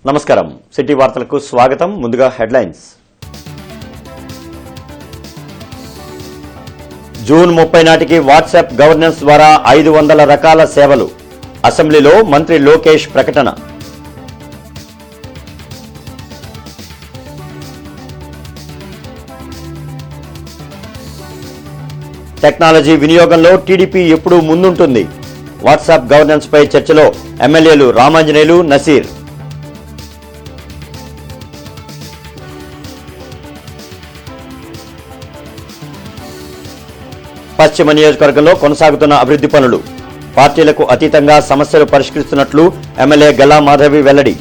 నమస్కారం సిటీ వార్తలకు స్వాగతం. ముందుగా హెడ్లైన్స్. జూన్ 30 నాటికి వాట్సాప్ గవర్నెన్స్ ద్వారా 500 రకాల సేవలు. అసెంబ్లీలో మంత్రి లోకేష్ ప్రకటన. టెక్నాలజీ వినియోగంలో టీడీపీ ఎప్పుడూ ముందుంటుంది. వాట్సాప్ గవర్నెన్స్ పై చర్చలో ఎమ్మెల్యేలు రామాంజనేయులు, నసీర్. పశ్చిమ నియోజకవర్గంలో కొనసాగుతున్న అభివృద్ధి పనులు. పార్టీలకు అతీతంగా సమస్యలు పరిష్కరిస్తున్నట్లు ఎమ్మెల్యే గల్లా మాధవి వెల్లడి.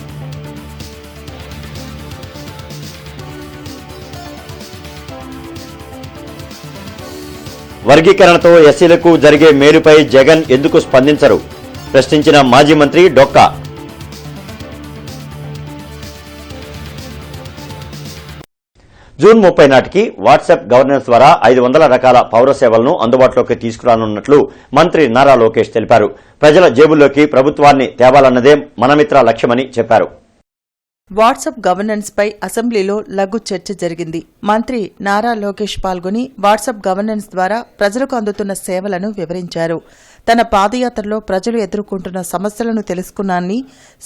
వర్గీకరణతో ఎస్సీలకు జరిగే మేలుపై జగన్ ఎందుకు స్పందించరు? ప్రశ్నించిన మాజీ మంత్రి డొక్కా. జూన్ 30 నాటికి వాట్సాప్ గవర్నెన్స్ ద్వారా 500 రకాల పౌర సేవలను అందుబాటులోకి తీసుకురానున్నట్లు మంత్రి నారా లోకేష్ తెలిపారు. ప్రజల జేబుల్లోకి ప్రభుత్వాన్ని తేవాలన్నదే మనమిత్ర లక్ష్యమని చెప్పారు. వాట్సాప్ గవర్నెన్స్ పై అసెంబ్లీలో లఘు చర్చ జరిగింది. మంత్రి నారా లోకేష్ పాల్గొని వాట్సాప్ గవర్నెన్స్ ద్వారా ప్రజలకు అందుతున్న సేవలను వివరించారు. తన పాదయాత్రలో ప్రజలు ఎదుర్కొంటున్న సమస్యలను తెలుసుకున్నానని,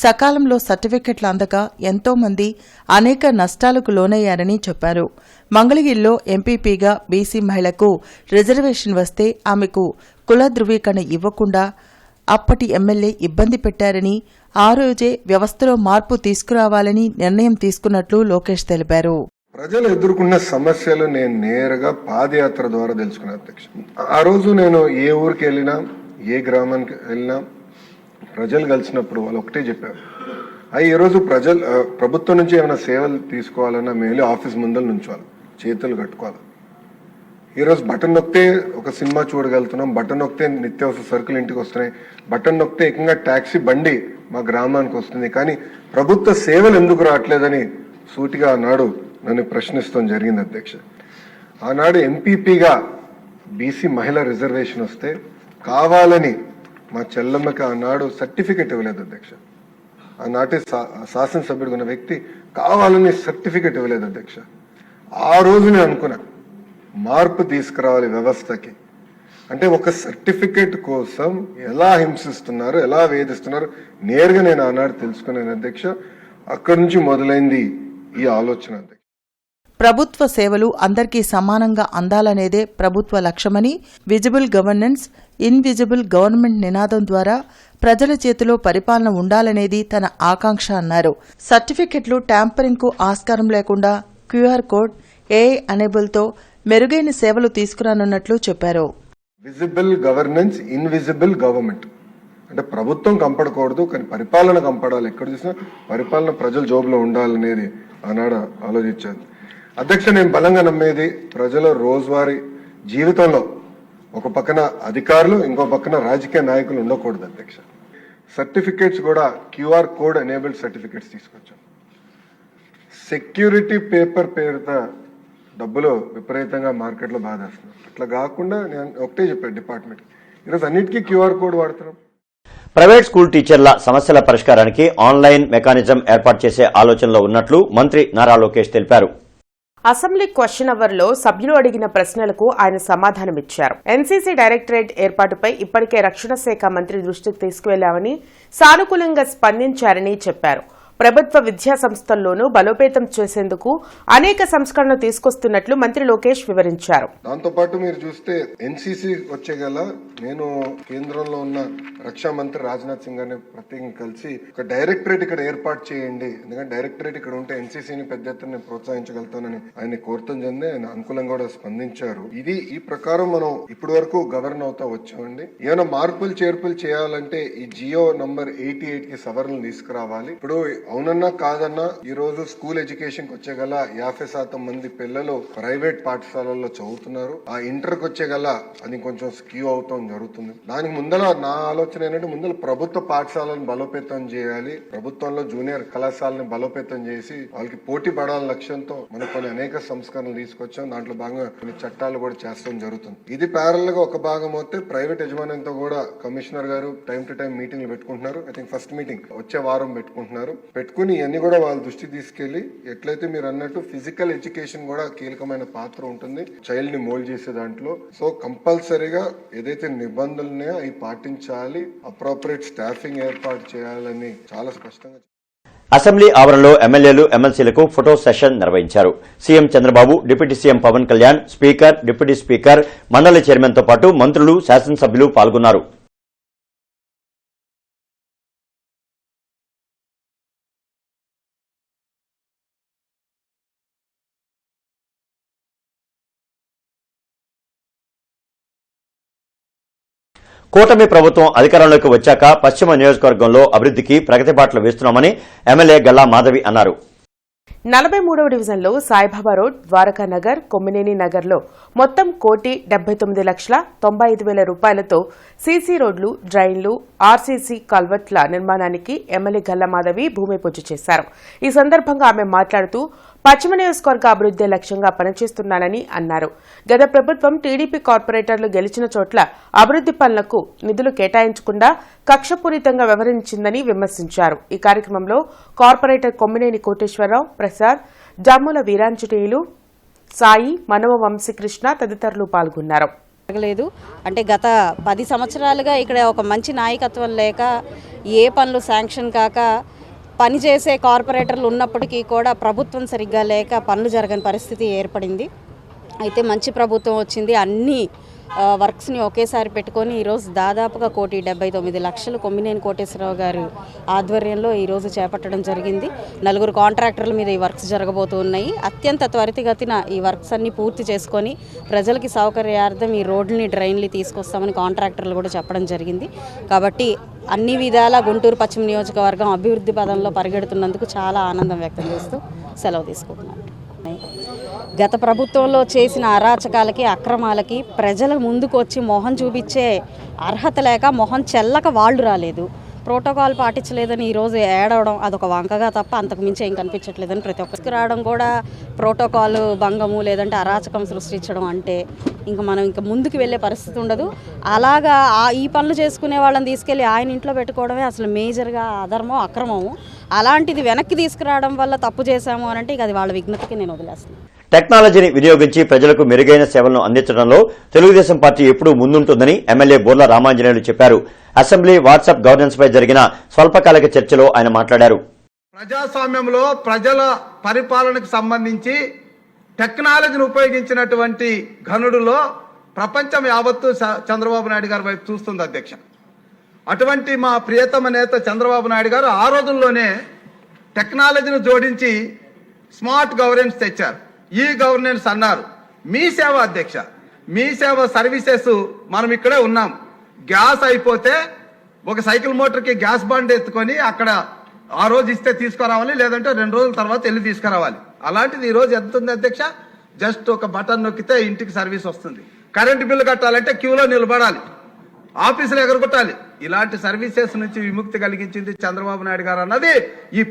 సకాలంలో సర్టిఫికెట్లు అందక ఎంతో మంది అనేక నష్టాలకు లోనయ్యారని చెప్పారు. మంగళగిరిలో ఎంపీపీగా బీసీ మహిళకు రిజర్వేషన్ వస్తే ఆమెకు కుల ధృవీకరణ ఇవ్వకుండా అప్పటి ఎమ్మెల్యే ఇబ్బంది పెట్టారని, ఆ రోజే వ్యవస్థలో మార్పు తీసుకురావాలని నిర్ణయం తీసుకున్నట్లు లోకేష్ తెలిపారు. ప్రజలు ఎదుర్కొన్న సమస్యలు నేను నేరుగా పాదయాత్ర ద్వారా తెలుసుకున్నా అధ్యక్ష. ఆ రోజు నేను ఏ ఊరికి వెళ్ళినా, ఏ గ్రామానికి వెళ్ళినా ప్రజలు కలిసినప్పుడు వాళ్ళు ఒకటే చెప్పారు, ఈ రోజు ప్రభుత్వం నుంచి ఏమైనా సేవలు తీసుకోవాలన్నా మేము ఆఫీస్ ముందర నుంచోవాలి, చేతులు కట్టుకోవాలి. ఈరోజు బటన్ నొక్కితే ఒక సినిమా చూడగలుగుతున్నాం, బటన్ నొక్కితే నిత్యావసర సరుకులు ఇంటికి వస్తున్నాయి, బటన్ నొక్కితే ఏకంగా ట్యాక్సీ బండి మా గ్రామానికి వస్తుంది. కానీ ప్రభుత్వ సేవలు ఎందుకు రావట్లేదని సూటిగా ఆనాడు నన్ను ప్రశ్నిస్తాం జరిగింది అధ్యక్ష. ఆనాడు ఎంపీపీగా బీసీ మహిళ రిజర్వేషన్ వస్తే కావాలని మా చెల్లమ్మకి ఆనాడు సర్టిఫికెట్ ఇవ్వలేదు అధ్యక్ష. ఆనాటి శాసనసభ్యుడు ఉన్న వ్యక్తి కావాలని సర్టిఫికెట్ ఇవ్వలేదు అధ్యక్ష. ఆ రోజు నేను అనుకున్నా మార్పు తీసుకురావాలి వ్యవస్థకి. అంటే ఒక సర్టిఫికేట్ కోసం ఎలా హింసిస్తున్నారు, ఎలా వేధిస్తున్నారు నేరుగా నేను ఆనాడు తెలుసుకున్నాను అధ్యక్ష. అక్కడి నుంచి మొదలైంది ఈ ఆలోచన అధ్యక్ష. ప్రభుత్వ సేవలు అందరికీ సమానంగా అందాలనేదే ప్రభుత్వ లక్ష్యమని, విజిబుల్ గవర్నెన్స్, ఇన్విజిబుల్ గవర్నమెంట్ నినాదం ద్వారా ప్రజల చేతిలో పరిపాలన ఉండాలనేది తన ఆకాంక్ష అన్నారు. సర్టిఫికెట్లు ట్యాంపరింగ్ కు ఆస్కారం లేకుండా క్యూఆర్ కోడ్, ఏఐ ఎనేబుల్తో మెరుగైన సేవలు తీసుకురానున్నట్లు చెప్పారు. విజిబుల్ గవర్నెన్స్, ఇన్విజిబుల్ గవర్నమెంట్ అంటే ప్రభుత్వం కంపడకూడదు, కానీ పరిపాలన కంపడాలి. ఎక్కడ చూసినా పరిపాలన ప్రజల జోబులో ఉండాలనేది ఆనాడు ఆలోచించాను అధ్యక్ష. నేను బలంగా నమ్మేది ప్రజల రోజువారీ జీవితంలో ఒక పక్కన అధికారులు, ఇంకో పక్కన రాజకీయ నాయకులు ఉండకూడదు అధ్యక్ష. సర్టిఫికేట్స్ కూడా క్యూఆర్ కోడ్ ఎనేబుల్డ్ సర్టిఫికేట్స్ తీసుకొచ్చాం. సెక్యూరిటీ పేపర్ పేరుతో డబ్బులు విపరీతంగా మార్కెట్లో బాధేస్తున్నాం. అట్లా కాకుండా నేను ఒకటే చెప్పాను డిపార్ట్మెంట్, ఈరోజు అన్నిటికీ క్యూఆర్ కోడ్ వాడుతున్నాం. ప్రైవేట్ స్కూల్ టీచర్ల సమస్యల పరిష్కారానికి ఆన్లైన్ మెకానిజం ఏర్పాటు చేసే ఆలోచనలో ఉన్నట్లు మంత్రి నారా లోకేష్ తెలిపారు. అసెంబ్లీ క్వశ్చన్ అవర్ లో సభ్యులు అడిగిన ప్రశ్నలకు ఆయన సమాధానమిచ్చారు. ఎన్సీసీ డైరెక్టరేట్ ఏర్పాటుపై ఇప్పటికే రక్షణ శాఖ మంత్రి దృష్టికి తీసుకువెళ్లామని, సానుకూలంగా స్పందించారని చెప్పారు. ప్రభుత్వ విద్యా సంస్థల్లోనూ బలోపేతం చేసేందుకు అనేక సంస్కరణలు తీసుకొస్తున్నట్లు మంత్రి లోకేష్ వివరించారు. దాంతో పాటు మీరు చూస్తే ఎన్సీసీ వచ్చేగల నేను కేంద్రంలో ఉన్న రక్షా మంత్రి రాజ్నాథ్ సింగ్ గారిని ప్రత్యేకంగా కలిసి ఒక డైరెక్టరేట్ ఇక్కడ ఏర్పాటు చేయండి, ఎందుకంటే డైరెక్టరేట్ ఇక్కడ ఉంటే ఎన్సీసీని పెద్ద ఎత్తున ప్రోత్సహించగలుగుతానని ఆయన కోరతం చెంది ఆయన అనుకూలంగా కూడా స్పందించారు. ఈ ప్రకారం మనం ఇప్పటి వరకు గవర్న్ అవుతా వచ్చామండి. ఏమైనా మార్పులు చేర్పులు చేయాలంటే ఈ జియో నంబర్ 88 కి సవరణలు తీసుకురావాలి. ఇప్పుడు అవునన్నా కాదన్నా ఈ రోజు స్కూల్ ఎడ్యుకేషన్ కి వచ్చేగల 50% మంది పిల్లలు ప్రైవేట్ పాఠశాలల్లో చదువుతున్నారు. ఆ ఇంటర్ కి వచ్చేగల అది కొంచెం స్క్యూ అవుతాం జరుగుతుంది. దానికి ముందర నా ఆలోచన ఏంటంటే ముందర ప్రభుత్వ పాఠశాలను బలోపేతం చేయాలి, ప్రభుత్వంలో జూనియర్ కళాశాలను బలోపేతం చేసి వాళ్ళకి పోటీ పడాలని లక్ష్యంతో మనం కొన్ని అనేక సంస్కరణలు తీసుకొచ్చాం. దాంట్లో భాగంగా కొన్ని చట్టాలు కూడా చేస్తాం జరుగుతుంది. ఇది ప్యారల్ గా ఒక భాగం అయితే ప్రైవేట్ యజమానంతో కూడా కమిషనర్ గారు టైం టు టైం మీటింగ్లు పెట్టుకుంటున్నారు. ఐ థింక్ ఫస్ట్ మీటింగ్ వచ్చే వారం పెట్టుకుంటున్నారు. పెట్టుకుని ఇవన్నీ కూడా వాళ్ళ దృష్టికి తీసుకెళ్లి ఎట్లయితే మీరు అన్నట్టు ఫిజికల్ ఎడ్యుకేషన్ కూడా కీలకమైన పాత్ర ఉంటుంది చైల్డ్ ని మోల్డ్ చేసే దాంట్లో. సో కంపల్సరీగా ఏదైతే నిబంధనలు ఉన్నాయో అవి పాటించాలి, అప్రోప్రియేట్ స్టాఫింగ్ ఏర్పాటు చేయాలని చాలా స్పష్టంగా. అసెంబ్లీ ఆవరణలో ఎమ్మెల్యేలు ఎమ్మెల్సీలకు ఫోటో సెషన్ నిర్వహించారు. CM Chandrababu, deputy CM Pawan Kalyan, speaker, deputy speaker, మండలి చైర్మన్తో పాటు మంత్రులు, శాసనసభ్యులు పాల్గొన్నారు. కూటమి ప్రభుత్వం అధికారంలోకి వచ్చాక పశ్చిమ నియోజకవర్గంలో అభివృద్ధికి ప్రగతి బాటలు వేస్తున్నామని ఎమ్మెల్యే గల్లా మాధవి అన్నారు. 43వ డివిజన్లో సాయిబాబా రోడ్, ద్వారకా నగర్, కొమ్మినేని నగర్లో మొత్తం 1,79,95,000 రూపాయలతో సీసీ రోడ్లు, డ్రైన్లు, ఆర్సీసీ కల్వర్ట్ల నిర్మాణానికి ఎమ్మెల్యే గల్లా మాధవి భూమి పూజ చేశారు. ఈ సందర్భంగా ఆమె మాట్లాడుతూ పశ్చిమ నియోజకవర్గ అభివృద్ధి లక్ష్యంగా పనిచేస్తున్నానని అన్నారు. గత ప్రభుత్వం టీడీపీ కార్పొరేటర్లు గెలిచిన చోట్ల అభివృద్ధి పనులకు నిధులు కేటాయించకుండా కక్షపూరితంగా వ్యవహరించిందని విమర్శించారు. ఈ కార్యక్రమంలో కార్పొరేటర్ కొమ్మినేని కోటేశ్వరరావు, ప్రసాద్, జాముల వీరాంజనేయులు, సాయి, మనవ వంశీకృష్ణ తదితరులు పాల్గొన్నారు. జరగలేదు అంటే గత 10 సంవత్సరాలుగా ఇక్కడ ఒక మంచి నాయకత్వం లేక ఏ పనులు శాంక్షన్ కాక పనిచేసే కార్పొరేటర్లు ఉన్నప్పటికీ కూడా ప్రభుత్వం సరిగ్గా లేక పనులు జరగని పరిస్థితి ఏర్పడింది. అయితే మంచి ప్రభుత్వం వచ్చింది. అన్ని వర్క్స్ని ఒకేసారి పెట్టుకొని ఈరోజు దాదాపుగా 1,79,00,000 కొమ్మినేని కోటేశ్వరరావు గారు ఆధ్వర్యంలో ఈరోజు చేపట్టడం జరిగింది. 4 కాంట్రాక్టర్ల మీద ఈ వర్క్స్ జరగబోతున్నాయి. అత్యంత త్వరితగతిన ఈ వర్క్స్ అన్ని పూర్తి చేసుకొని ప్రజలకి సౌకర్యార్థం ఈ రోడ్లని, డ్రైన్లు తీసుకొస్తామని కాంట్రాక్టర్లు కూడా చెప్పడం జరిగింది. కాబట్టి అన్ని విధాల గుంటూరు పశ్చిమ నియోజకవర్గం అభివృద్ధి పదంలో పరిగెడుతున్నందుకు చాలా ఆనందం వ్యక్తం చేస్తూ సెలవు తీసుకుంటున్నాను. గత ప్రభుత్వంలో చేసిన అరాచకాలకి, అక్రమాలకి ప్రజల ముందుకు వచ్చి మొహం చూపించే అర్హత లేక, మొహం చెల్లక వాళ్ళు రాలేదు. ప్రోటోకాల్ పాటించలేదని ఈరోజు ఏడవడం అదొక వంకగా తప్ప అంతకు మించి ఏం కనిపించట్లేదని ప్రతి ఒక్కరికి రావడం కూడా ప్రోటోకాల్ భంగము లేదంటే అరాచకం సృష్టించడం అంటే మనం ముందుకు వెళ్ళే పరిస్థితి ఉండదు. అలాగా ఈ పనులు చేసుకునే వాళ్ళని తీసుకెళ్ళి ఆయన ఇంట్లో పెట్టుకోవడమే అసలు మేజర్గా అధర్మం, అక్రమము. అలాంటిది వెనక్కి తీసుకురావడం వల్ల తప్పు చేశాము అని అంటే అది వాళ్ళ విఘ్నతకి నేను వదిలేస్తున్నాను. టెక్నాలజీని వినియోగించి ప్రజలకు మెరుగైన సేవలను అందించడంలో తెలుగుదేశం పార్టీ ఎప్పుడూ ముందుంటుందని ఎమ్మెల్యే బోర్ల రామాంజనేయులు చెప్పారు. అసెంబ్లీ వాట్సాప్ గవర్నెన్స్ పై జరిగిన స్వల్పకాలిక చర్చలో ఆయన మాట్లాడారు. ప్రజాస్వామ్యంలో ప్రజల పరిపాలనకు సంబంధించి టెక్నాలజీని ఉపయోగించినటువంటి ఘనుడులో ప్రపంచం యావత్తు చంద్రబాబు నాయుడు గారి వైపు చూస్తుంది అధ్యక్ష. అటువంటి మా ప్రియతమ నేత చంద్రబాబు నాయుడు గారు ఆ రోజుల్లోనే టెక్నాలజీని జోడించి స్మార్ట్ గవర్నెన్స్ తెచ్చారు. ఈ గవర్నెన్స్ అన్నారు. మీ సేవ అధ్యక్ష, మీ సేవ సర్వీసెస్ మనం ఇక్కడే ఉన్నాం. గ్యాస్ అయిపోతే ఒక సైకిల్ మోటార్కి గ్యాస్ బండ్ ఎత్తుకొని అక్కడ ఆ రోజు ఇస్తే తీసుకురావాలి, లేదంటే 2 రోజుల తర్వాత వెళ్ళి తీసుకురావాలి. అలాంటిది ఈ రోజు ఎంత ఉంది అధ్యక్ష? జస్ట్ ఒక బటన్ నొక్కితే ఇంటికి సర్వీస్ వస్తుంది. కరెంటు బిల్లు కట్టాలంటే క్యూలో నిలబడాలి, ఆఫీసులు ఎగరగొట్టాలి. ఇలాంటి సర్వీసెస్ నుంచి విముక్తి కలిగించింది చంద్రబాబు నాయుడు గారు అన్నది ఈ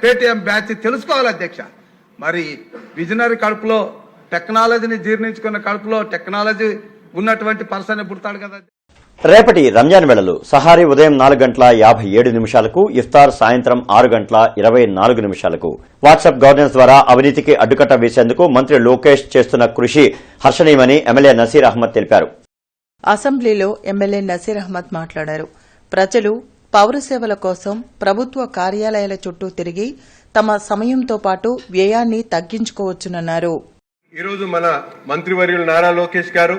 పేటీఎం బ్యాచ్ తెలుసుకోవాలి అధ్యక్ష. మరి విజనరీ కడుపులో టెక్నాలజీని జీర్ణించుకున్న కడుపులో టెక్నాలజీ ఉన్నటువంటి పర్సన్ పుడతాడు కదా. రేపటి రంజాన్ వేళలు సహారీ ఉదయం 4:57 ఇఫ్తార్ సాయంత్రం 6:24 వాట్సాప్ గవర్నెన్స్ ద్వారా అవినీతికి అడ్డుకట్ట వేసేందుకు మంత్రి లోకేష్ చేస్తున్న కృషి హర్షణీయమని ఎమ్మెల్యే నసీర్ అహ్మద్ తెలిపారు. అసెంబ్లీలో ఎమ్మెల్యే నసీర్ అహ్మద్ మాట్లాడారు. ప్రజలు పౌర సేవల కోసం ప్రభుత్వ కార్యాలయాల చుట్టూ తిరిగి తమ సమయంతో పాటు వ్యయాన్ని తగ్గించుకోవచ్చునన్నారు. ఈరోజు మన మంత్రివర్యులు నారా లోకేష్ గారు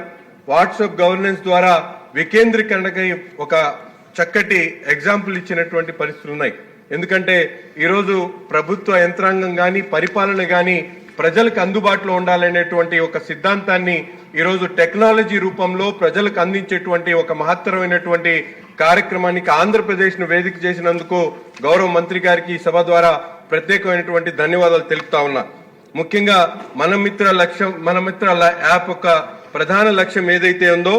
వాట్సాప్ గవర్నెన్స్ ద్వారా వికేంద్రీకరణకి ఒక చక్కటి ఎగ్జాంపుల్ ఇచ్చినటువంటి పరిస్థితులు ఉన్నాయి. ఎందుకంటే ఈరోజు ప్రభుత్వ యంత్రాంగం గాని, పరిపాలన గాని ప్రజలకు అందుబాటులో ఉండాలనేటువంటి ఒక సిద్ధాంతాన్ని ఈరోజు టెక్నాలజీ రూపంలో ప్రజలకు అందించేటువంటి ఒక మహత్తరమైనటువంటి కార్యక్రమానికి ఆంధ్రప్రదేశ్ ను వేదిక చేసినందుకు గౌరవ మంత్రి గారికి ఈ సభ ద్వారా ప్రత్యేకమైనటువంటి ధన్యవాదాలు తెలుపుతా ఉన్నా. ముఖ్యంగా మన మిత్ర యాప్ యొక్క ప్రధాన లక్ష్యం ఏదైతే ఉందో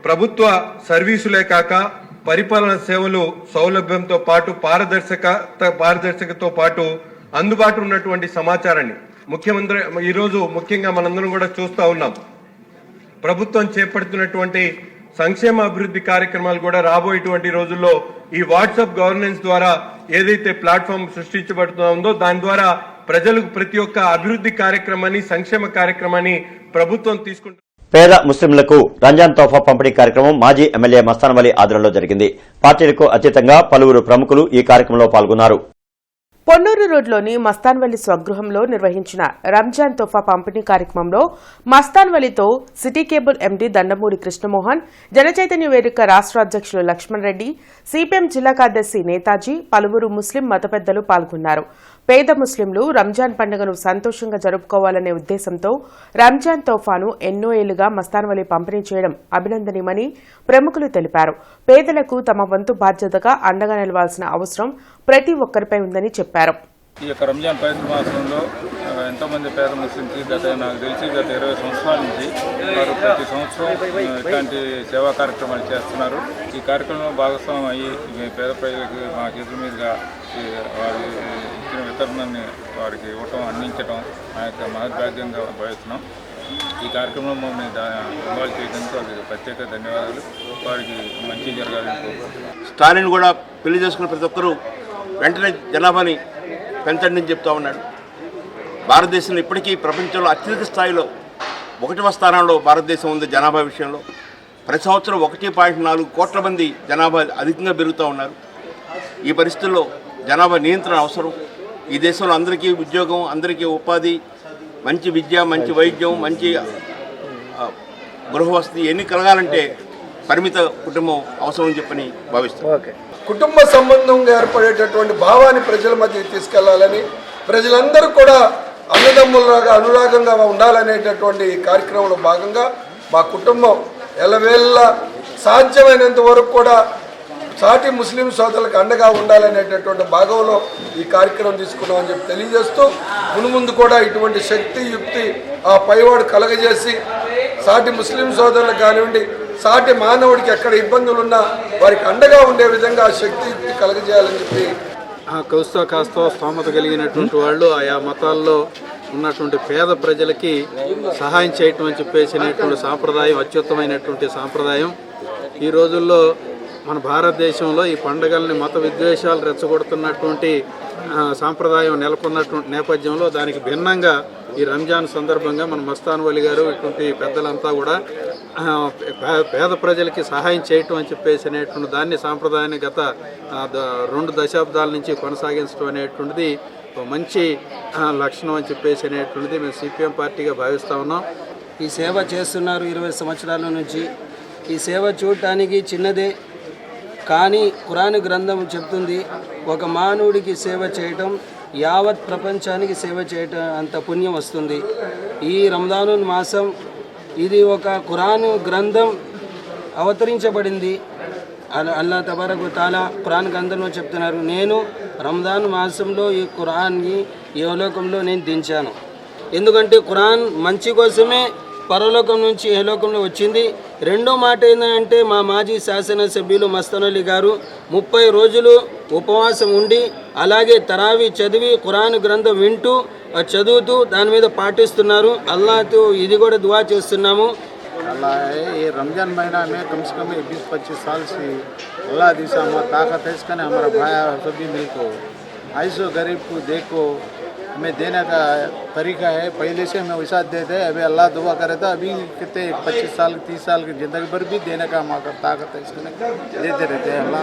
ప్రభుత్వ సర్వీసులే కాక పరిపాలన సేవలు సౌలభ్యంతో పాటు పారదర్శకతో పాటు అందుబాటులో ఉన్నటువంటి సమాచారాన్ని ఈరోజు ముఖ్యంగా మనందరం కూడా చూస్తా ఉన్నాం. ప్రభుత్వం చేపడుతున్నటువంటి సంక్షేమ అభివృద్ధి కార్యక్రమాలు కూడా రాబోయేటువంటి రోజుల్లో ఈ వాట్సాప్ గవర్నెన్స్ ద్వారా ఏదైతే ప్లాట్ఫామ్ సృష్టించబడుతుందో దాని ద్వారా ప్రజలకు ప్రతి ఒక్క అభివృద్ధి కార్యక్రమాన్ని, సంక్షేమ కార్యక్రమాన్ని ప్రభుత్వం తీసుకుంటుంది. పేద ముస్లింలకు రంజాన్ తోఫా పంపిణీ కార్యక్రమం మాజీ ఎమ్మెల్యే మస్తాన్ వలి ఆధ్వర్యంలో జరిగింది. పార్టీలకు అతీతంగా పలువురు ప్రముఖులు ఈ కార్యక్రమంలో పాల్గొన్నారు. పొన్నూరు రోడ్లోని మస్తాన్వలి స్వగృహంలో నిర్వహించిన రంజాన్ తోఫా పంపిణీ కార్యక్రమంలో మస్తాన్వలితో city cable MD Dandamuri Krishnamohan, Janachaitanya Vedika రాష్ట్ర అధ్యక్షులు లక్ష్మణ్ రెడ్డి, సిపిఎం జిల్లా కార్యదర్శి నేతాజీ, పలువురు ముస్లిం మత పెద్దలు పాల్గొన్నారు. పేద ముస్లింలు రంజాన్ పండుగను సంతోషంగా జరుపుకోవాలనే ఉద్దేశంతో రంజాన్ తోఫాను ఎన్నో ఏళ్లుగా మస్తాన్వలి పంపిణీ చేయడం అభినందనీయమని ప్రముఖులు తెలిపారు. పేదలకు తమ వంతు బాధ్యతగా అండగా నిలవాల్సిన అవసరం ప్రతి ఒక్కరిపై ఉందని చెప్పారు. ఈ యొక్క రంజాన్ పవిత్ర మాసంలో ఎంతోమంది పేద ముస్లింకి నాకు తెలిసి గత 20 సంవత్సరాల నుంచి వారు ప్రతి సంవత్సరం ఇట్లాంటి సేవా కార్యక్రమాలు చేస్తున్నారు. ఈ కార్యక్రమంలో భాగస్వామ్యం అయ్యి పేద ప్రజలకు మా చేతుల మీదుగా వారి ఇచ్చిన వితరణని వారికి ఇవ్వటం, అందించడం మా యొక్క మహద్భాగ్యంగా భావిస్తున్నాం. ఈ కార్యక్రమంలో మమ్మల్ని ఇన్వాల్వ్ చేయడానికి వారికి ప్రత్యేక ధన్యవాదాలు. వారికి మంచి జరగాలని కోరుకుంటున్నాం. స్టాలిన్ కూడా పెళ్లి చేసుకున్న ప్రతి ఒక్కరూ వెంటనే జనాభాని పెంచండి అని చెప్తా ఉన్నాడు. భారతదేశంలో ఇప్పటికీ ప్రపంచంలో అత్యధిక స్థాయిలో 1వ స్థానంలో భారతదేశం ఉంది జనాభా విషయంలో. ప్రతి సంవత్సరం 1.4 కోట్ల మంది జనాభా అధికంగా పెరుగుతూ ఉన్నారు. ఈ పరిస్థితుల్లో జనాభా నియంత్రణ అవసరం. ఈ దేశంలో అందరికీ ఉద్యోగం, అందరికీ ఉపాధి, మంచి విద్య, మంచి వైద్యం, మంచి గృహవసతి ఎన్ని కలగాలంటే పరిమిత కుటుంబం అవసరం అని చెప్పని భావిస్తాం. కుటుంబ సంబంధంగా ఏర్పడేటటువంటి భావాన్ని ప్రజల మధ్య తీసుకెళ్లాలని, ప్రజలందరూ కూడా అన్నదమ్ములలాగా అనురాగంగా ఉండాలనేటటువంటి కార్యక్రమంలో భాగంగా మా కుటుంబం ఎల్లవేళ్ళ సాధ్యమైనంత వరకు కూడా సాటి ముస్లిం సోదరులకు అండగా ఉండాలనేటటువంటి భాగంలో ఈ కార్యక్రమం తీసుకున్నామని చెప్పి తెలియజేస్తూ, మునుముందు కూడా ఇటువంటి శక్తి యుక్తి ఆ పైవాడు కలగజేసి సాటి ముస్లిం సోదరులకు కానివ్వండి, సాటి మానవుడికి ఎక్కడ ఇబ్బందులున్నా వారికి అండగా ఉండే విధంగా శక్తి యుక్తి కలగజేయాలని చెప్పి కాస్తో స్తోమత కలిగినటువంటి వాళ్ళు ఆయా మతాల్లో ఉన్నటువంటి పేద ప్రజలకి సహాయం చేయటం అని చెప్పేసినటువంటి సాంప్రదాయం అత్యుత్తమైనటువంటి సాంప్రదాయం. ఈ రోజుల్లో మన భారతదేశంలో ఈ పండుగల్ని మత విద్వేషాలు రెచ్చగొడుతున్నటువంటి సాంప్రదాయం నెలకొన్నటువంటి నేపథ్యంలో దానికి భిన్నంగా ఈ రంజాన్ సందర్భంగా మన మస్తాన్ వలి గారు ఇటువంటి పెద్దలంతా కూడా పేద ప్రజలకి సహాయం చేయటం అని చెప్పేసి అనేటువంటి దాన్ని సాంప్రదాయాన్ని గత 2 దశాబ్దాల నుంచి కొనసాగించడం అనేటువంటిది మంచి లక్షణం అని చెప్పేసి అనేటువంటిది మేము సిపిఎం పార్టీగా భావిస్తూ ఉన్నాం. ఈ సేవ చేస్తున్నారు 20 సంవత్సరాల నుంచి. ఈ సేవ చూడటానికి చిన్నదే, కానీ ఖురాన్ గ్రంథం చెప్తుంది ఒక మానవుడికి సేవ చేయటం యావత్ ప్రపంచానికి సేవ చేయటం అంత పుణ్యం వస్తుంది. ఈ రంజాను మాసం ఇది ఒక ఖురాన్ గ్రంథం అవతరించబడింది. అల్లా తబారక్ వ తఆలా ఖురాన్ గ్రంథంలో చెప్తున్నారు, నేను రంజాన్ మాసంలో ఈ ఖురాన్ని ఈ లోకంలో నేను దించాను. ఎందుకంటే ఖురాన్ మంచి కోసమే పరలోకం నుంచి ఏలోకంలో వచ్చింది. రెండో మాట ఏంటంటే మా మాజీ శాసనసభ్యులు మస్తాన్ అలీ గారు 30 రోజులు ఉపవాసం ఉండి అలాగే తరావీ చదివి ఖురాన్ గ్రంథం వింటూ చదువుతూ దాని మీద పాటిస్తున్నారు. అల్లాహతో ఇది కూడా దువా చేస్తున్నాము. अल्लाह है ये रमज़ान महीना में कम से कम 20-25 साल से अल्लाह दिशा हमारा ताकत है इसका हमारा भाई सभी मिलको ऐसो गरीब को देखो हमें देने का तरीका है. पहले से हमें वैसा देते हैं, अभी अल्लाह दुआ करे था अभी कितने 25 साल 30 साल की ज़िंदगी भर भी देने का हमारा ताकत है इसको देते रहते हैं. अल्लाह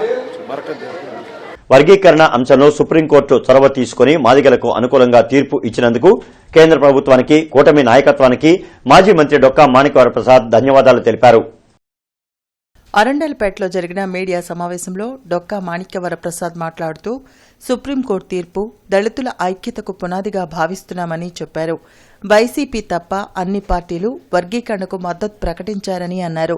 बरकत देते हैं. వర్గీకరణ అంశంలో సుప్రీంకోర్టు చొరవ తీసుకుని మాదిగలకు అనుకూలంగా తీర్పు ఇచ్చినందుకు కేంద్ర ప్రభుత్వానికి, కూటమి నాయకత్వానికి మాజీ మంత్రి డొక్కా మాణిక్యవరప్రసాద్ ధన్యవాదాలు తెలిపారు. అరండల్పేటలో జరిగిన మీడియా సమావేశంలో డొక్కా మాణిక్యవరప్రసాద్ మాట్లాడుతూ సుప్రీంకోర్టు తీర్పు దళితుల ఐక్యతకు పునాదిగా భావిస్తున్నామని చెప్పారు. వైసీపీ తప్ప అన్ని పార్టీలు వర్గీకరణకు మద్దతు ప్రకటించారని అన్నారు.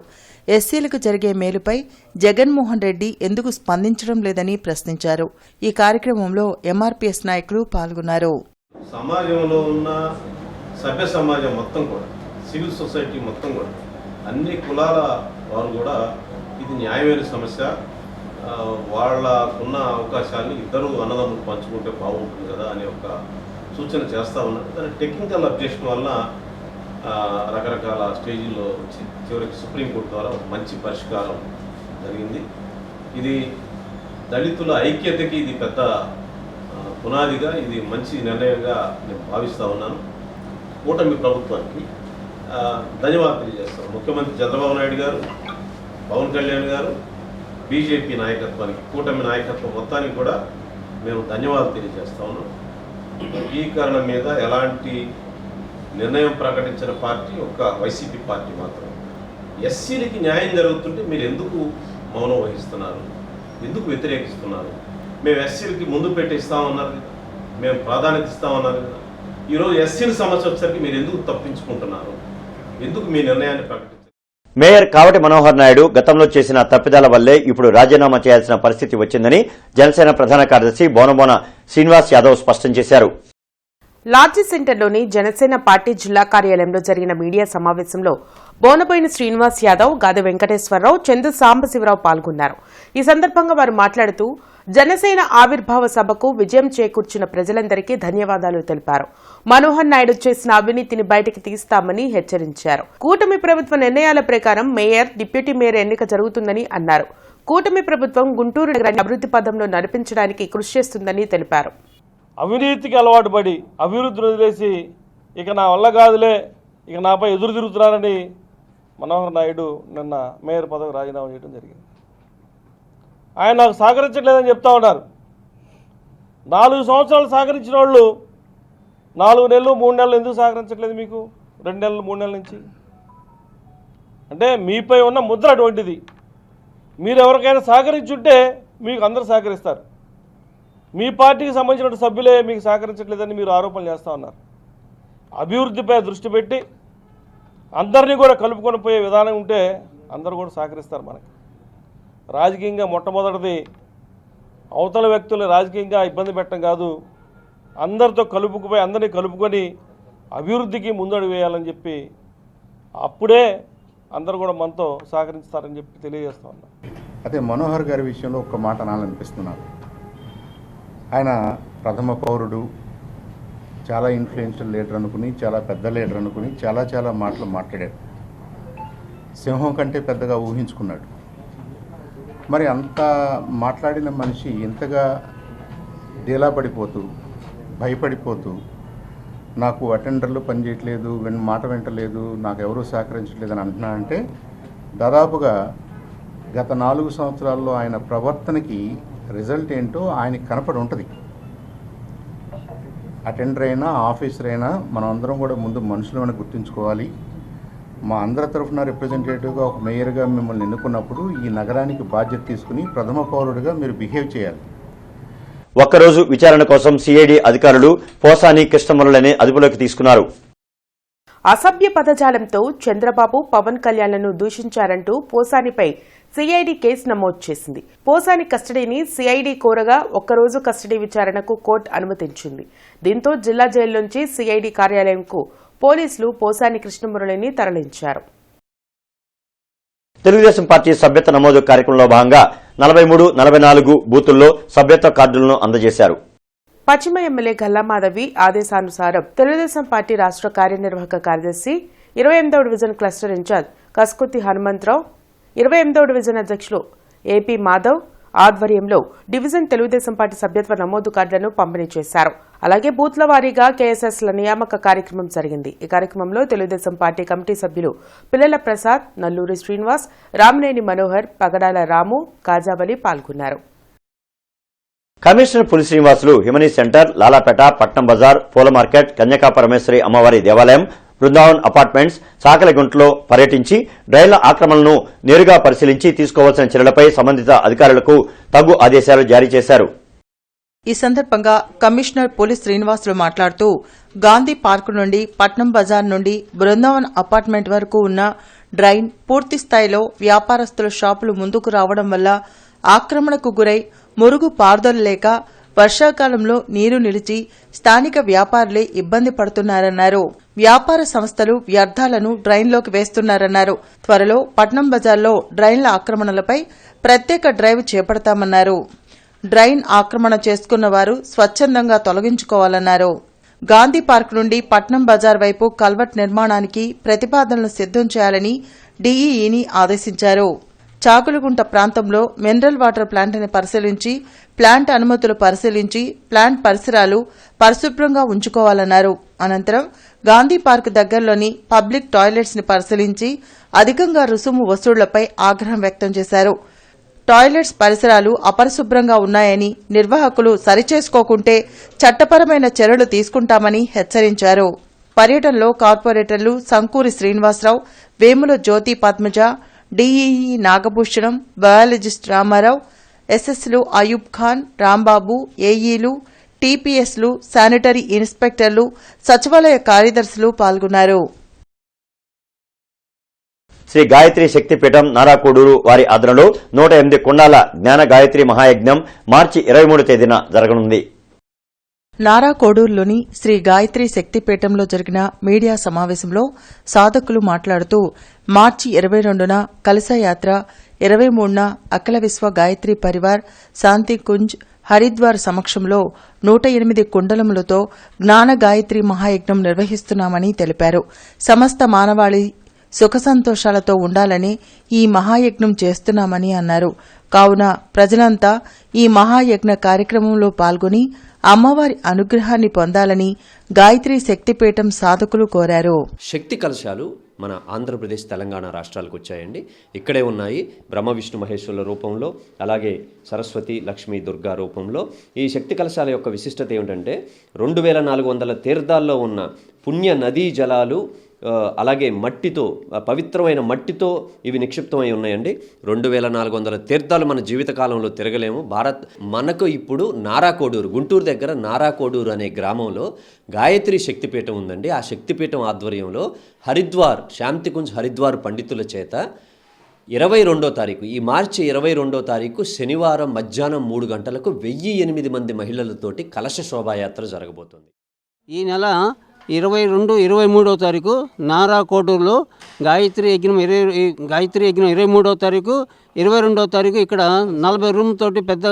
ఎస్సీలకు జరిగే మేలుపై జగన్మోహన్ రెడ్డి ఎందుకు స్పందించడం లేదని ప్రశ్నించారు. ఈ కార్యక్రమంలో ఎంఆర్పీఎస్ నాయకులు పాల్గొన్నారు. సమాజంలో ఉన్న సభ్య సమాజం మొత్తం కూడా, సివిల్ సొసైటీ మొత్తం కూడా, అన్ని కులాల వారు కూడా ఇది న్యాయమైన సమస్య, వాళ్ళకున్న అవకాశాన్ని ఇద్దరు అన్నదమ్ములు పంచుకుంటే బాగుంటుంది కదా అనే ఒక సూచన చేస్తూ ఉన్నారు. దాని టెక్నికల్ అబ్జెక్షన్ వలన రకరకాల స్టేజీల్లో వచ్చి చివరికి సుప్రీంకోర్టు ద్వారా ఒక మంచి పరిష్కారం జరిగింది. ఇది దళితుల ఐక్యతకి ఇది పెద్ద పునాదిగా, ఇది మంచి నిర్ణయంగా నేను భావిస్తూ ఉన్నాను. కూటమి ప్రభుత్వానికి ధన్యవాదాలు తెలియజేస్తాను. ముఖ్యమంత్రి చంద్రబాబు నాయుడు గారు, పవన్ కళ్యాణ్ గారు, బీజేపీ నాయకత్వానికి, కూటమి నాయకత్వం మొత్తానికి కూడా మేము ధన్యవాదాలు తెలియజేస్తా ఉన్నాం. వర్గీకరణ మీద ఎలాంటి నిర్ణయం ప్రకటించిన పార్టీ ఒక వైసీపీ పార్టీ మాత్రం. ఎస్సీలకి న్యాయం జరుగుతుంటే మీరు ఎందుకు మౌనం వహిస్తున్నారు, ఎందుకు వ్యతిరేకిస్తున్నారు? మేము ఎస్సీలకి ముందు పెట్టి ఇస్తామన్నారు కదా, మేము ప్రాధాన్యత ఇస్తామన్నారు కదా. ఈరోజు ఎస్సీల సమస్య వచ్చేసరికి మీరు ఎందుకు తప్పించుకుంటున్నారు? ఎందుకు మీ నిర్ణయాన్ని ప్రకటించారు? మేయర్ కావటి మనోహర్ నాయుడు గతంలో చేసిన తప్పిదాల వల్లే ఇప్పుడు రాజీనామా చేయాల్సిన పరిస్థితి వచ్చిందని జనసేన ప్రధాన కార్యదర్శి బోనబోన శ్రీనివాస్ యాదవ్ స్పష్టం చేశారు. లాడ్జి సెంటర్లోని జనసేన పార్టీ జిల్లా కార్యాలయంలో జరిగిన మీడియా సమావేశంలో బోనబోయిన శ్రీనివాస్ యాదవ్, గాది వెంకటేశ్వరరావు, చందు సాంబశివరావు పాల్గొన్నారు. ఈ సందర్భంగా వారు మాట్లాడుతూ జనసేన ఆవిర్భావ సభకు విజయం చేకూర్చిన ప్రజలందరికీ ధన్యవాదాలు తెలిపారు. మనోహర్ నాయుడు చేసిన అవినీతిని బయటకు తీస్తామని హెచ్చరించారు. కూటమి ప్రభుత్వ నిర్ణయాల ప్రకారం మేయర్, డిప్యూటీ మేయర్ ఎన్నిక జరుగుతుందని అన్నారు. కూటమి ప్రభుత్వం గుంటూరు నగరాన్ని అభివృద్ది పథంలో నడిపించడానికి కృషి చేస్తుందని తెలిపారు. అవినీతికి అలవాటు పడి అభివృద్ధిని వదిలేసి ఇక నా వల్ల కాదులే, ఇక నాపై ఎదురు తిరుగుతున్నారని మనోహర్ నాయుడు నిన్న మేయర్ పదవి రాజీనామా చేయడం జరిగింది. ఆయన నాకు సహకరించట్లేదని చెప్తా ఉన్నారు. 4 సంవత్సరాలు సహకరించిన వాళ్ళు 4 నెలలు 3 నెలలు ఎందుకు సహకరించట్లేదు? మీకు 2 నెలలు 3 నెలల నుంచి అంటే మీపై ఉన్న ముద్ర అటువంటిది. మీరు ఎవరికైనా సహకరించుంటే మీకు అందరూ సహకరిస్తారు. మీ పార్టీకి సంబంధించిన సభ్యులే మీకు సహకరించట్లేదని మీరు ఆరోపణలు చేస్తూ ఉన్నారు. అభివృద్ధిపై దృష్టి పెట్టి అందరినీ కూడా కలుపుకొని పోయే విధానం ఉంటే అందరూ కూడా సహకరిస్తారు. మనకి రాజకీయంగా మొట్టమొదటిది అవతల వ్యక్తుల్ని రాజకీయంగా ఇబ్బంది పెట్టడం కాదు, అందరితో కలుపుకుపోయి అందరినీ కలుపుకొని అభివృద్ధికి ముందడుగు వేయాలని చెప్పి అప్పుడే అందరూ కూడా మనతో సహకరిస్తారని చెప్పి తెలియజేస్తూ ఉన్నాం. అదే మనోహర్ గారి విషయంలో ఒక్క మాట అనాలనిపిస్తున్నారు. ఆయన ప్రథమ పౌరుడు, చాలా ఇన్ఫ్లుయెన్షియల్ లీడర్ అనుకుని, చాలా పెద్ద లీడర్ అనుకుని చాలా మాటలు మాట్లాడాడు. సింహం కంటే పెద్దగా ఊహించుకున్నాడు. మరి అంత మాట్లాడిన మనిషి ఇంతగా డీలా పడిపోతూ, భయపడిపోతూ, నాకు అటెండర్లు పనిచేయట్లేదు, మాట వింటలేదు, నాకు ఎవరూ సహకరించట్లేదు అని అంటున్నా అంటే దాదాపుగా గత 4 సంవత్సరాల్లో ఆయన ప్రవర్తనకి రిజల్ట్ ఏంటో ఆయనకి కనపడి ఉంటుంది. అటెండర్ అయినా ఆఫీసర్ అయినా మనం అందరం కూడా ముందు మనుషులను గుర్తుంచుకోవాలి. మా అందరి తరఫున రిప్రజెంటేటివ్గా ఒక మేయర్గా మిమ్మల్ని ఎన్నుకున్నప్పుడు ఈ నగరానికి బాధ్యత తీసుకుని ప్రథమ పౌరుడిగా మీరు బిహేవ్ చేయాలి. ఒక్కరోజు విచారణ కోసం సిఐడి అధికారులు పోసాని కృష్ణమురళిని అదుపులోకి తీసుకున్నారు. అసభ్య పదజాలంతో చంద్రబాబు, పవన్ కళ్యాణ్లను దూషించారంటూ పోసానిపై సిఐడి కేసు నమోదు చేసింది. పోసాని కస్టడీని సిఐడి కోరగా ఒక్కరోజు కస్టడీ విచారణకు కోర్టు అనుమతించింది. దీంతో జిల్లా జైల్లోంచి సిఐడి కార్యాలయంకు పోలీసులు పోసాని కృష్ణమురళిని తరలించారు. తెలుగుదేశం పార్టీ సభ్యత్వ నమోదు కార్యక్రమంలో భాగంగా 43, 44 బూతుల్లో సభ్యత్వ కార్డులను అందజేశారు. పశ్చిమ ఎమ్మెల్యే గల్లామాధవి ఆదేశానుసారం తెలుగుదేశం పార్టీ రాష్ట్ర కార్యనిర్వాహక కార్యదర్శి, 28వ division cluster incharge Kaskuti Hanumantharao, 28వ డివిజన్ అధ్యక్షులు ఏపీ మాధవ్ ఆధ్వర్యంలో డివిజన్ తెలుగుదేశం పార్టీ సభ్యత్వ నమోదు కార్డులను పంపిణీ చేశారు. అలాగే బూత్ల వారీగా కేఎస్ఎస్ల నియామక కార్యక్రమం జరిగింది. ఈ కార్యక్రమంలో తెలుగుదేశం పార్టీ కమిటీ సభ్యులు పిల్లల ప్రసాద్, నల్లూరి శ్రీనివాస్, రామినేని మనోహర్, పగడాల రాము, కాజావలి పాల్గొన్నారు. కమిషనర్ పులి శ్రీనివాసులు హిమనీ సెంటర్, లాలాపేట, పట్నం బజార్, పూల మార్కెట్, కన్యకా పరమేశ్వరి అమ్మవారి దేవాలయం, బృందావన్ అపార్ట్మెంట్స్, సాకలగుంటలో పర్యటించి డ్రైన్ల ఆక్రమణలను నేరుగా పరిశీలించి తీసుకోవాల్సిన చర్యలపై సంబంధిత అధికారులకు తగు ఆదేశాలు జారీ చేశారు. ఈ సందర్భంగా కమిషనర్ పులి శ్రీనివాసులు మాట్లాడుతూ గాంధీ పార్కు నుండి పట్నం బజార్ నుండి బృందావన్ అపార్ట్మెంట్ వరకు ఉన్న డ్రైన్ పూర్తి స్థాయిలో వ్యాపారస్తుల షాపులు ముందుకు రావడం వల్ల ఆక్రమణకు గురై మురుగు పారుదల లేక వర్షాకాలంలో నీరు నిలిచి స్థానిక వ్యాపారులే ఇబ్బంది పడుతున్నారన్నారు. వ్యాపార సంస్థలు వ్యర్థాలను డ్రైన్లోకి వేస్తున్నారన్నారు. త్వరలో పట్నం బజార్లో డ్రైన్ల ఆక్రమణలపై ప్రత్యేక డ్రైవ్ చేపడతామన్నారు. డ్రైన్ ఆక్రమణ చేసుకున్న వారు స్వచ్ఛందంగా తొలగించుకోవాలన్నారు. గాంధీ పార్క్ నుండి పట్నం బజార్ వైపు కల్వర్ట్ నిర్మాణానికి ప్రతిపాదనలు సిద్దం చేయాలని డీఈఈని ఆదేశించారు. చాకులగుంట ప్రాంతంలో మినరల్ వాటర్ ప్లాంట్ని పరిశీలించి ప్లాంట్ అనుమతులు పరిశీలించి ప్లాంట్ పరిసరాలు పరిశుభ్రంగా ఉంచుకోవాలన్నారు. అనంతరం గాంధీ పార్క్ దగ్గరలోని పబ్లిక్ టాయిలెట్స్ ని పరిశీలించి అధికంగా రుసుము వసూళ్లపై ఆగ్రహం వ్యక్తం చేశారు. టాయిలెట్స్ పరిసరాలు అపరిశుభ్రంగా ఉన్నాయని, నిర్వాహకులు సరిచేసుకోకుంటే చట్టపరమైన చర్యలు తీసుకుంటామని హెచ్చరించారు. పర్యటనలో కార్పొరేటర్లు సంకూరి శ్రీనివాసరావు, వేముల జ్యోతి పద్మజ, డీఈఈ నాగభూషణం, బయాలజిస్ట్ రామారావు, ఎస్ఎస్లు అయూబ్ ఖాన్, రాంబాబు, ఏఈలు, టీపీఎస్లు, శానిటరీ ఇన్స్పెక్టర్లు, సచివాలయ కార్యదర్శులు పాల్గొన్నారు. శ్రీ గాయత్రి శక్తిపీఠం నారాకోడూరు వారి ఆధ్వర్యంలో 108 కుండాల జ్ఞాన గాయత్రి మహాయజ్ఞం మార్చి 23 తేదీన జరగనుంది. నారాకోడూరులోని శ్రీ గాయత్రి శక్తిపీఠంలో జరిగిన మీడియా సమావేశంలో సాధకులు మాట్లాడుతూ మార్చి 22న కలశయాత్ర, 23న అఖిల విశ్వ గాయత్రి పరివార్ శాంతికుంజ్ హరిద్వార్ సమక్షంలో 108 కుండలములతో జ్ఞాన గాయత్రి మహాయజ్ఞం నిర్వహిస్తున్నామని తెలిపారు. సమస్త మానవాళి సుఖ సంతోషాలతో ఉండాలని ఈ మహాయజ్ఞం చేస్తున్నామని అన్నారు. కావున ప్రజలంతా ఈ మహాయజ్ఞ కార్యక్రమంలో పాల్గొని అమ్మవారి అనుగ్రహాన్ని పొందాలని గాయత్రి శక్తిపీఠం సాధకులు కోరారు. శక్తి కలశాలు మన ఆంధ్రప్రదేశ్, తెలంగాణ రాష్ట్రాలకు వచ్చాయండి. ఇక్కడే ఉన్నాయి బ్రహ్మ విష్ణు మహేశ్వరుల రూపంలో, అలాగే సరస్వతి, లక్ష్మీ, దుర్గా రూపంలో. ఈ శక్తి కలశాల యొక్క విశిష్టత ఏమిటంటే 2400 తీర్థాల్లో ఉన్న పుణ్య నదీ జలాలు, అలాగే మట్టితో, పవిత్రమైన మట్టితో ఇవి నిక్షిప్తమై ఉన్నాయండి. 2400 తీర్థాలు మన జీవితకాలంలో తిరగలేము. మనకు ఇప్పుడు నారాకోడూరు, గుంటూరు దగ్గర నారాకోడూరు అనే గ్రామంలో గాయత్రి శక్తిపీఠం ఉందండి. ఆ శక్తిపీఠం ఆధ్వర్యంలో హరిద్వార్, శాంతికుంజ్ హరిద్వార్ పండితుల చేత 22వ తారీఖు, ఈ మార్చి 22వ తారీఖు శనివారం మధ్యాహ్నం 3 గంటలకు 1008 మంది మహిళలతోటి కలశ శోభాయాత్ర జరగబోతుంది. ఈ నెల 22, 23వ తారీఖు నారాకోడూరులో గాయత్రి యజ్ఞం 23వ తారీఖు, 22వ తారీఖు ఇక్కడ 40 రూమ్ తోటి పెద్ద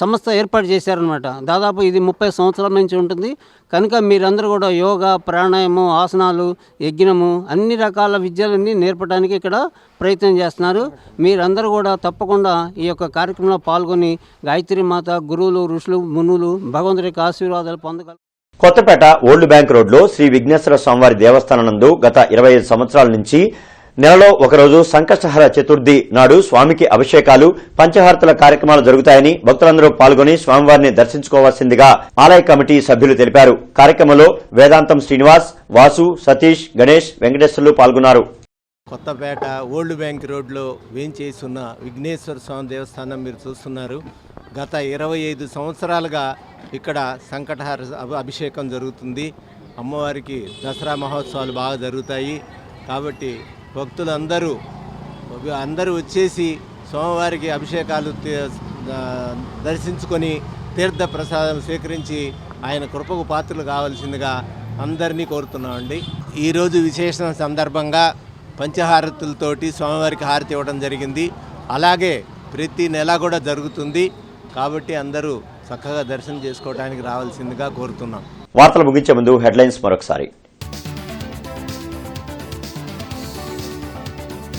సంస్థ ఏర్పాటు చేశారనమాట. దాదాపు ఇది 30 సంవత్సరాల నుంచి ఉంటుంది. కనుక మీరందరూ కూడా యోగా, ప్రాణాయామం, ఆసనాలు, యజ్ఞము అన్ని రకాల విద్యలన్నీ నేర్పడానికి ఇక్కడ ప్రయత్నం చేస్తున్నారు. మీరందరూ కూడా తప్పకుండా ఈ యొక్క కార్యక్రమంలో పాల్గొని గాయత్రి మాత, గురువులు, ఋషులు, మునులు భగవంతుడి యొక్క ఆశీర్వాదాలు పొందగలరు. కొత్తపేట ఓల్డ్ బ్యాంక్ రోడ్లో శ్రీ విఘ్నేశ్వర స్వామివారి దేవస్థానం నందు గత 25 సంవత్సరాల నుంచి నెలలో ఒకరోజు సంకష్టహర చతుర్థి నాడు స్వామికి అభిషేకాలు, పంచహారతుల కార్యక్రమాలు జరుగుతాయని భక్తులందరూ పాల్గొని స్వామివారిని దర్శించుకోవాల్సిందిగా ఆలయ కమిటీ సభ్యులు తెలిపారు. కార్యక్రమంలో వేదాంతం శ్రీనివాస్, వాసు, సతీష్, గణేష్, వెంకటేశ్వర్లు పాల్గొన్నారు. కొత్తపేట ఓల్డ్ బ్యాంక్ రోడ్లో వేంచేసి ఉన్న విఘ్నేశ్వర స్వామి దేవస్థానం మీరు చూస్తున్నారు. గత 25 సంవత్సరాలుగా ఇక్కడ సంకటహార అభిషేకం జరుగుతుంది. అమ్మవారికి దసరా మహోత్సవాలు బాగా జరుగుతాయి. కాబట్టి భక్తులందరూ వచ్చేసి స్వామివారికి అభిషేకాలు దర్శించుకొని తీర్థ ప్రసాదం స్వీకరించి ఆయన కృపకు పాత్రలు కావాల్సిందిగా అందరినీ కోరుతున్నామండి. ఈరోజు విశేషణ సందర్భంగా పంచహారతులతోటి స్వామివారికి హారతి ఇవ్వడం జరిగింది. అలాగే ప్రతి నెల కూడా జరుగుతుంది. కాబట్టి అందరూ చక్కగా దర్శనం చేసుకోవడానికి రావాల్సిందిగా కోరుతున్నాం. వార్తలు ముగించే ముందు హెడ్లైన్స్ మరొకసారి.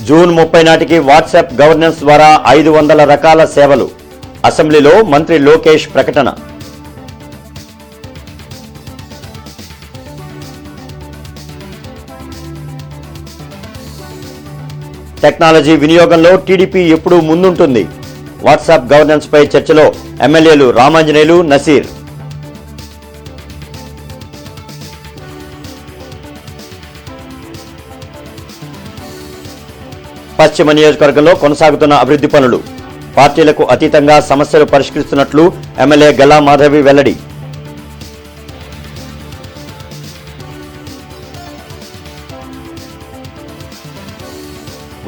జూన్ 30 నాటికి వాట్సాప్ గవర్నెన్స్ ద్వారా 500 రకాల సేవలు. అసెంబ్లీలో మంత్రి లోకేష్ ప్రకటన. టెక్నాలజీ వినియోగంలో టీడీపీ ఎప్పుడూ ముందుంటుంది. వాట్సాప్ గవర్నెన్స్ పై చర్చలో ఎమ్మెల్యేలు రామాంజనేయులు, నసీర్. పశ్చిమ నియోజకవర్గంలో కొనసాగుతున్న అభివృద్ధి పనులు. పార్టీలకు అతీతంగా సమస్యలు పరిష్కరిస్తున్నట్లు ఎమ్మెల్యే గల్లా మాధవి వెల్లడి.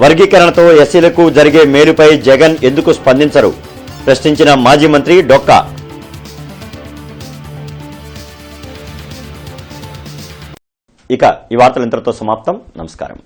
వర్గీకరణతో ఎస్సీలకు జరిగే మేలుపై జగన్ ఎందుకు స్పందించరు? ప్రశ్నించిన మాజీ మంత్రి డొక్కా. ఇక ఈ వార్తలు ఇంతటితో సమాప్తం. నమస్కారం.